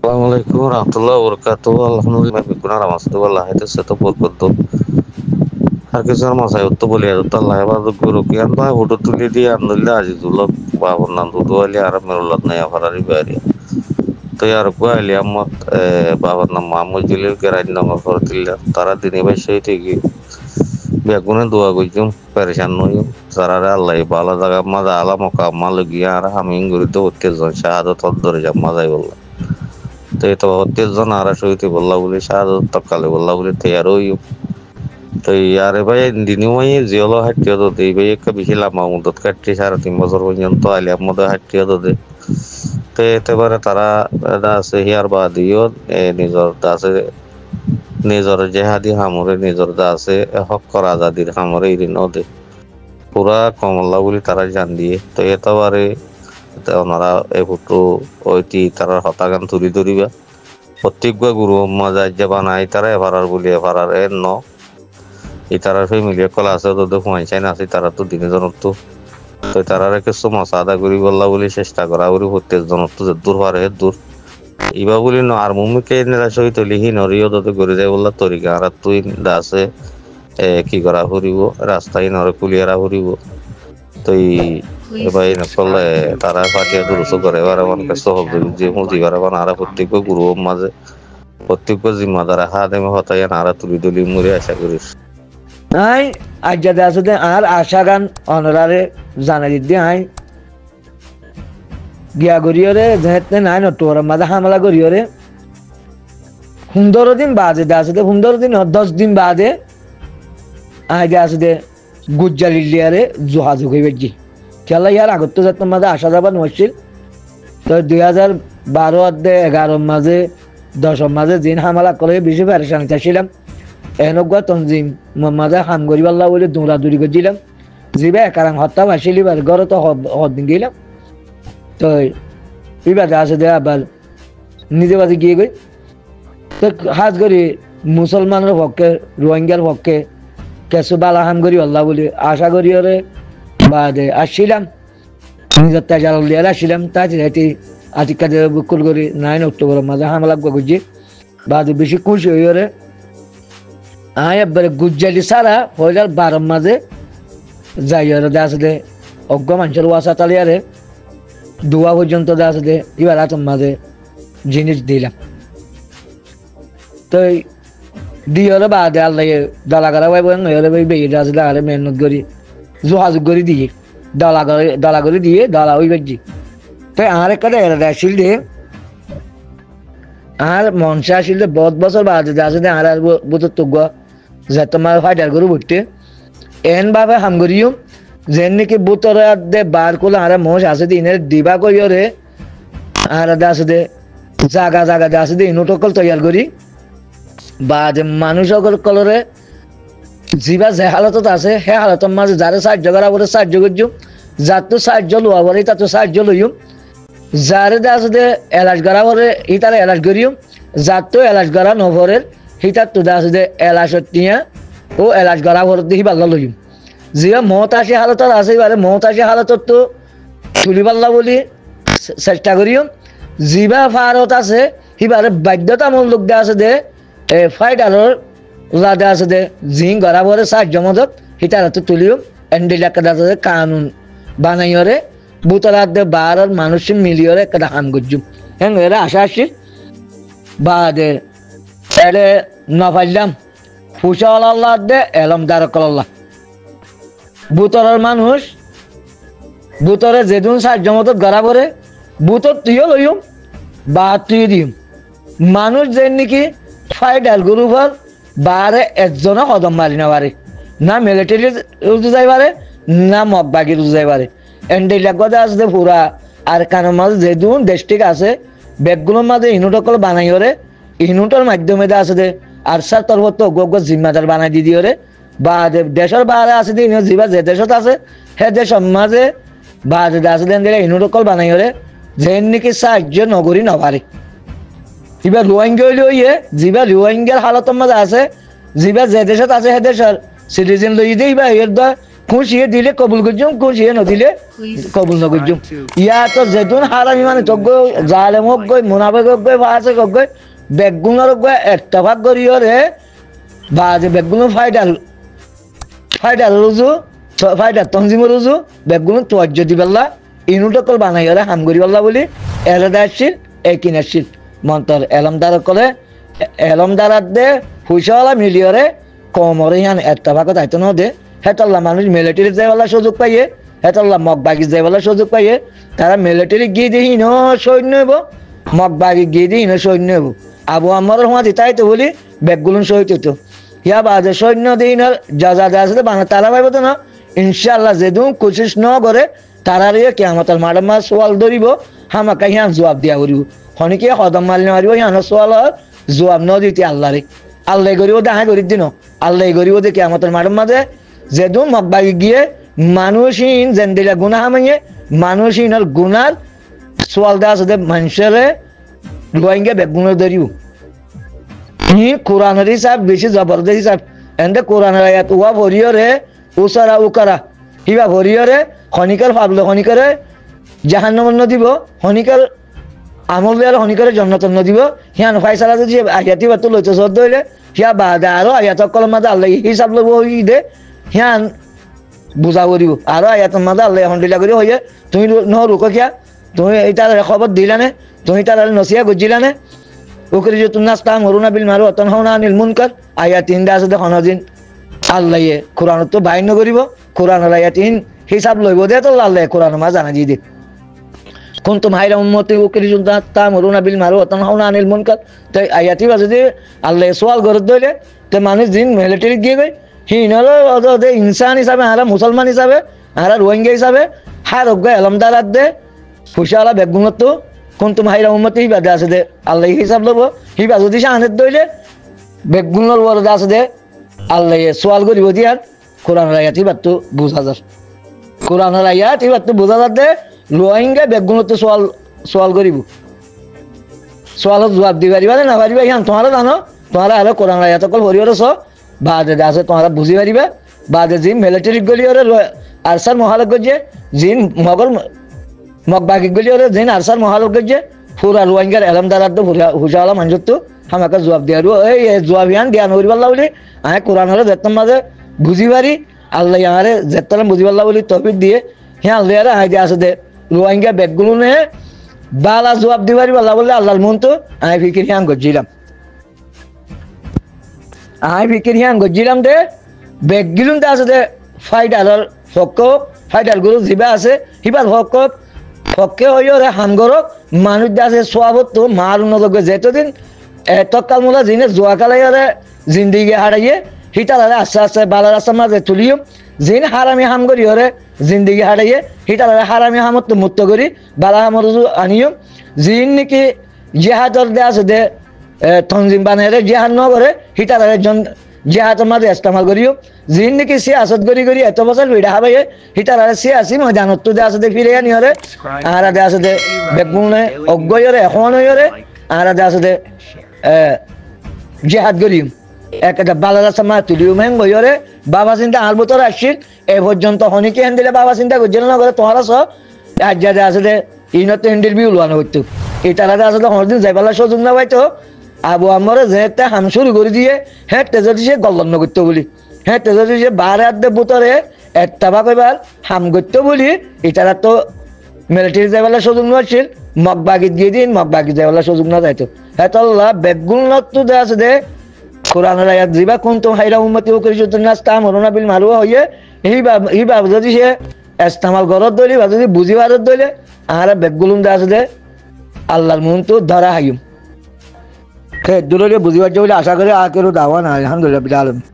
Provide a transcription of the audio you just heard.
Assalamualaikum warahmatullahi wabarakatuh. Alhamdulillah bikuna rahmatullah itu seto বরকত আর কিছু আর মাসায় তো বলি আর তো আল্লাহ বাদ গুরু কি আর না ফটো তুলি দিয়ে আনন্দুল্লাহ আজিজুল্লাহ বাবর নাম দুদু আলি আর মেরুল্লাহ নাই আফারারি বাড়ি তো আর কো আলি আম্মত বাবার নাম মাহমুদ জলিল কে রাজ নাম করতিল্লা তারা দিনে ভাই সেই থেকে বেগুনে দোয়া কইছুম পেরেশান নইম সারারে আল্লাহ ভালো জায়গা মাজা আলা মকা মাল গিয়া আর আমি গরিতে হতে জন শাহাদত ধরে যা মাজাই বললাম তো এটা হতে জন আর সইতে বললা বলে শাহাদত তকালে বললা বলে তৈয়ার হইম তো ইয়ারে ভাই দিনই ভাই জিওলো হাঁটিয়ে তো দেই ভাই একটা বেশি লাম্বা মুদত কাটছি 3.5 বছর পর্যন্ত আলিয়ার মধ্যে হাঁটিয়ে তো দে তো এতেবারে তারা আছে হিয়ার বা দিও নিজর আছে নিজর জেহাদি হামরে নিজর আছে হক করা আজাদির হামরে ইরিন দে পুরা কমলা বলি তারা জান দিয়ে তো এতবারে ওনারা এই ফুটো ওইটি তারা হতাগান তুলি ধরিবা প্রত্যেক গুরু মজা বানাই তারা এভারার বলি এভারার এর ন ইতারার ফ্যামিলি কলা আছে তো হুমাইন চাই না আছে তারা তো দিনে জনত তো তারারে কিছু মশা আদা করি বললা বলে চেষ্টা করা করি প্রত্যেক জনত যে দূর পারে দূর ইবা বলি ন আর মুমিকে নিরাশ হই তো লিহি নরিও তো করে যায় বললা তরিকা আর তুই আছে কি করা ফুরিব রাস্তায় নরে কুলিয়ারা ফুরিব তো এবার নকলে তারা পাঠিয়ে দুরুসো করে এবার আমার কাছে সহযোগী যে মুজিবার আমার আর প্রত্যেক গুরু মাঝে প্রত্যেক জিম্মাদার হাত এমে হতাই আর তুলি তুলি মুড়ে আশা করিস আই আজ্জাদে আসতে আর আশা গান অনরারে জানা দিদি আই গিয়া গরিয়রে যেহেতু নাই নটোর মাঝে হামলা গরিয়রে 15 দিন বাদে আসতে 15 দিন 10 দিন বাদে আগে আসতে গুজ্জালিলিয়ারে যোগাযোগ হইবে জি খেলা ইয়ার আগত যাতে মাঝে আসা যাবা নছিল তো 2012 অর্ধে 11 মাঝে 10 মাঝে দিন হামলা করে বেশি পেরেশান ছিলাম এনেকুৱা তঞ্জিম মাঝে হাম করি পাল্লা বলে দৌড়াদৌড়ি করছিলাম যিবা কারণ হত্যা ভাসিলি বার ঘরে তো হদিন গেলাম তো বিবাদে আসে দে আবার নিজে বাজে গিয়ে গই তো হাজ করি মুসলমানের পক্ষে রোহিঙ্গার পক্ষে কিছু বালা হাম করি আল্লাহ বলে আশা করি ওরে বাদে আসছিলাম নিজের তেজাল লিয়ার আসছিলাম তাই আতি কাজে বুকুল করি 9 অক্টোবর মাঝে হামলা করছি বাদে বেশি খুশি হই ওরে আয় একবারে গুজ্জালি সারা হইলার 12 মাঝে যাই ওরে দাস দে অজ্ঞ মানুষের ওয়াসা তালিয়ারে দোয়া পর্যন্ত দাস দে এবার আতম মাঝে জিনিস দিলাম তো দিওরে বাদে আল্লাহ দালাগারা ভাই বং এরে ভাই বেয়ে দাস দারে মেহনত করি যোগাযোগ করে দিয়ে দালা করে দিয়ে দালা হই বাজি তো আর একটা এরা আসিল দে আর মনসা আসিল বহুত বছর বাদে দাস দে আর বুতর তো যে তোমার ফাইটার গরু ভরতে এন ভাবে হাম করিও যেন নাকি বুতর দে বার করলে আর মোষ আছে দিনের দিবা করিও রে আর আছে দে জাগা জাগা দে আছে দে ইনুটকল তৈয়ার করি বা যে মানুষ কলরে যিবা যে হালতত আছে সেই হালতর মাঝে যারে সাহায্য করা বলে সাহায্য করছো যার তো সাহায্য লোয়া বলে তার তো সাহায্য লইও যারে দে আছে দে এলাচ করা বলে ই তারা এলাচ করিও যার তো এলাচ করা নভরের হিতার তো আছে যে এলাচত নিয়ে ও এলাচ গড়া ভরত দেখি পাল্লা লইম যিবা মত আসি হালতত আছে এবারে মত আসি হালতত তো তুলি পাল্লা বলি চেষ্টা করিও যিবা ফারত আছে সিবারে বাধ্যতামূলক দে আছে দে ফাইটারের লাদে আছে দে জিং গড়া ভরে সাহায্য মদত হিতার তো তুলিও এন্ডিলাকে আছে দে কানুন বানাইরে বুতরাত দে বারর মানুষ মিলিয়রে একটা হাম গজ্জুম হ্যাঁ এরা আশা আসি বাদে এলে নফাইলাম ফুসা আল্লাহ দে এলম দারকাল্লাহ বুতরের মানুষ বুতরে যেদিন সাহায্য মতো গড়া পরে বুতর তুইও লইম বা তুই দিম মানুষ যে নাকি ফাইটার গ্রুপর বারে একজনও কদম মারি না পারে না মিলিটারি যাই পারে না মগবাগি যাই পারে এন্ডিলাক কথা আছে পুরা আর কানের মাঝে যেদিন ডিস্ট্রিক্ট আছে ব্যাগগুলোর মাঝে ইনুটকল বানাই ওরে ইনুটের মাধ্যমে আছে দে আর স্যার তোর তো গোগ জিম্মাদার বানাই দি দিওরে বা দেশের বাইরে আছে দিন যিবা যে দেশত আছে সে দেশের মাঝে বা আছে দেন দিলে ইনুটকল বানাই ওরে যেন নাকি সাহায্য নগরী নপারে এবার রোহিঙ্গা লইয়ে যিবা রোহিঙ্গার হালতের মাঝে আছে যিবা যে দেশত আছে সে দেশের সিটিজেন লই দেই বা এর খুশিয়ে দিলে কবুল করছুম, খুশিয়ে নদিলে কবুল নকরছুম। ইয়া তো যেতুন হারামি মানে তো জালেম হোক গই, মুনাফেক হোক গই, ফাসেক হোক গই, বেগুনের হোক গই এত্তেফাক করিও রে বা যে বেগুন ফাইডার রুজু ফাইডার তঞ্জিম রুজু বেগুন তোয়াজ্য দিবেল্লা ইনুটকল বানাই ওরা হাম করিবেল্লা বলি এলাদা আসছিল একিন আসছিল মন্তর এলমদার কলে এলমদারাত দে হুইসওয়ালা মিলিয়রে কমরে ইয়ান এত্তেফাকত আইতো ন দে হেতাল্লা মানুষ মিলিটারি যাইবেলা সুযোগ পাইয়ে, হেতাল্লা মগবাগি যাইবেলা সুযোগ পাইয়ে, তারা মিলিটারি গিয়ে দিয়ে হিন সৈন্য হইব, মগবাগি গিয়ে দিয়ে হিন সৈন্য হইব। আবু আমার সময় দিতাই তো বলি বেগগুলুন সহিত হইতো ইয়া বাজে সৈন্য দিন যা যা যা আছে বাংলা তারা পাইব তো না ইনশাল্লাহ যেদু কোশিশ ন করে তারার কেমতার মাডার মাছ সোয়াল ধরিব হামাকা হিয়ান জবাব দিয়া করিব হনিকে হদম মারলে মারিব হিয়ান সোয়াল জবাব ন দিতে আল্লাহরে আল্লাহ করিব দেখা করি দিন আল্লাহ করিব দে কেমতার মাডার মাঝে যেদু মগবাগি গিয়ে মানুষহীন যেন দিলে গুণা হামাইয়ে মানুষহীনের গুণার সোয়াল দেওয়া আছে মানুষের রোহিঙ্গা বেগুনের ধরিব হি কোরআনের হিসাব বেশি জবরদস্ত হিসাব এন্ডে কোরআনের আয়াত ওয়া ভরিয়রে উসারা উকারা হিবা ভরিয়রে খনিকার ভাবলো খনিকারে জাহান্নাম দিব খনিকার আমল দেওয়ার খনিকারে জন্নত দিব হিয়ান ফাইসালা যদি আয়াতি বাতো লইতে সদ হইলে হিয়া বাদে আরো আয়াত কলম মাঝে আল্লাহ হিসাব লব দে হিয়ান বুঝা করিব আরো আয়াতের মাঝে আল্লাহ এখন দিলা করি হয়ে তুমি ন রুকো খিয়া তুমি এইটার খবর দিলানে তুমি তার নসিয়া গুজিলানে ওকে যে তুমি নাস্তা মরুনা বিল মারু অতন হওনা আনিল মুনকার আয়াত তিনটা আছে দেখো দিন আল্লাহ কোরআন তো বাইন্য করিব কোরআনের আয়াত তিন হিসাব লইব দে তো আল্লাহ কোরআন মা জানা দিয়ে দে কোন তো মাইরা উম্মতি ওকে যে নাস্তা মরুনা বিল মারু অতন হওনা আনিল মুনকার তাই আয়াতি বাজে যে আল্লাহ সোয়াল গরত দইলে তে মানুষ দিন মিলিটারি গিয়ে গই হিনলো ওদে ইনসান হিসাবে হারা মুসলমান হিসাবে হারা রোহিঙ্গা হিসাবে হার অজ্ঞা এলমদারাত দে ফুসালা বেগুনত তো কোন তো মাইরা উম্মতি হিবাদে আছে দে আল্লাহ হিসাব লব হিবা যদি সাহানের দইলে বেগুনের বড় আছে দে আল্লাহ সোয়াল করিব দিয়ার কোরআনের আয়াত হিবাদ তো বুঝা যার কোরআনের আয়াত হিবাদ তো বুঝা যার দে রোহিঙ্গা বেগুনত তো সোয়াল করিব সোয়ালত জবাব দি পারিবা না পারিবা ইয়ান তোমারা জানো তোমারা আলো কোরআনের আয়াত কল হরিয়র স বাদে আছে তোমারা বুঝি পারিবা বাদে জিম মিলিটারি গলিয়র আরসার মহালক গজে জিন মগর মগবাগি গলিয়র জিন আরসার মহালক গজে পুরা রোহিঙ্গার এলমদারাত তো হুজালা মানজত তো আমাকে জবাব দিয়ার এই জবাব ইয়ান জ্ঞান হরিবাল্লাহ বলি আমি কোরআনের যেতম মাঝে বুঝি পারি আল্লাহ ইয়ারে যেতম বুঝিবাল্লাহ বলি তফিক দিয়ে হ্যাঁ আল্লাহ আই দিয়ে আছে দে রোহিঙ্গা বেগগুলো নে বালা জবাব দি পারি আল্লাহ বললে আল্লাহর মন তো আমি ফিকির হিয়ান গজিলাম আমি ফিকির হিয়ান গজিলাম দে বেগগিলুন দে আছে দে ফাইডালর হক ফাইডাল গুলো জিবা আছে হিবাল হক হকে হইরে হামগরক মানুষ দে আছে সোয়াবত তো মার নলগে যেতদিন এতকাল মোলা জিনে জোয়াকালাইরে জিন্দিগি হারাইয়ে হিটালারে আস্তে আস্তে বালার আস্তে মাঝে তুলিও জিন হারামি হাম করি হরে জিন্দিগি হারাইয়ে হিটালারে হারামি হামত তো মুক্ত করি বালা হামর আনিও জিন নাকি জেহাদর দে আছে দে তঞ্জিম বানাইরে জেহাদ ন করে হিটালারে জেহাদের মাঝে ইস্তেমাল করিও জিন নাকি সিয়াসত করি করি এত বছর ভিড়া হাবাইয়ে হিটালারে সিয়াসি ময়দানত তো দে আছে দে ফিরে আনি হরে আর দে আছে দে বেগুনে অজ্ঞয়রে এখন হইরে আর দে আছে দে জেহাদ করিম একটা বালার মা তুলিও মেং বইরে বাবা চিন্তা আর বছর আসছিল এ পর্যন্ত হনিকে হেন দিলে বাবা চিন্তা করছিল না করে তোমারা সব আর যাদের আছে দে ইনত ইন্টারভিউ লোয়ানো হইতো এই তারা আছে তো হরদিন যাইপালা সুযোগ না পাইতো আবু আমরে যেতে হাম শুরু করে দিয়ে হ্যাঁ তেজতি সে গল্লন্ন করতো বলি হ্যাঁ তেজতি সে বারে আদে বুতরে একটা বা কইবার হাম করতো বলি এই তারা তো মিলিটারি যাইপালা সুযোগ নোয়াছিল মগবাগিত গিয়ে দিন মগবাগি যাইপালা সুযোগ না যাইতো হ্যাঁ তো বেগুন তো দে আছে দে কোরআনের আয়াত জিবা কুনতুম খায়রা উম্মাতিন উখরিজাত নাস তা'মুরুনা বিল মারুফ হইয়ে এই বাব যদি সে ইস্তেমাল গরত দইলে বা যদি বুঝি বারত দইলে আর বেগুলুম দে আছে দে আল্লাহর মুন তো ধরা হাইম কে দুললে বুঝিবার জন্য আশা করে আকেরো দাওয়ানা আলহামদুলিল্লাহ বিল আলামিন।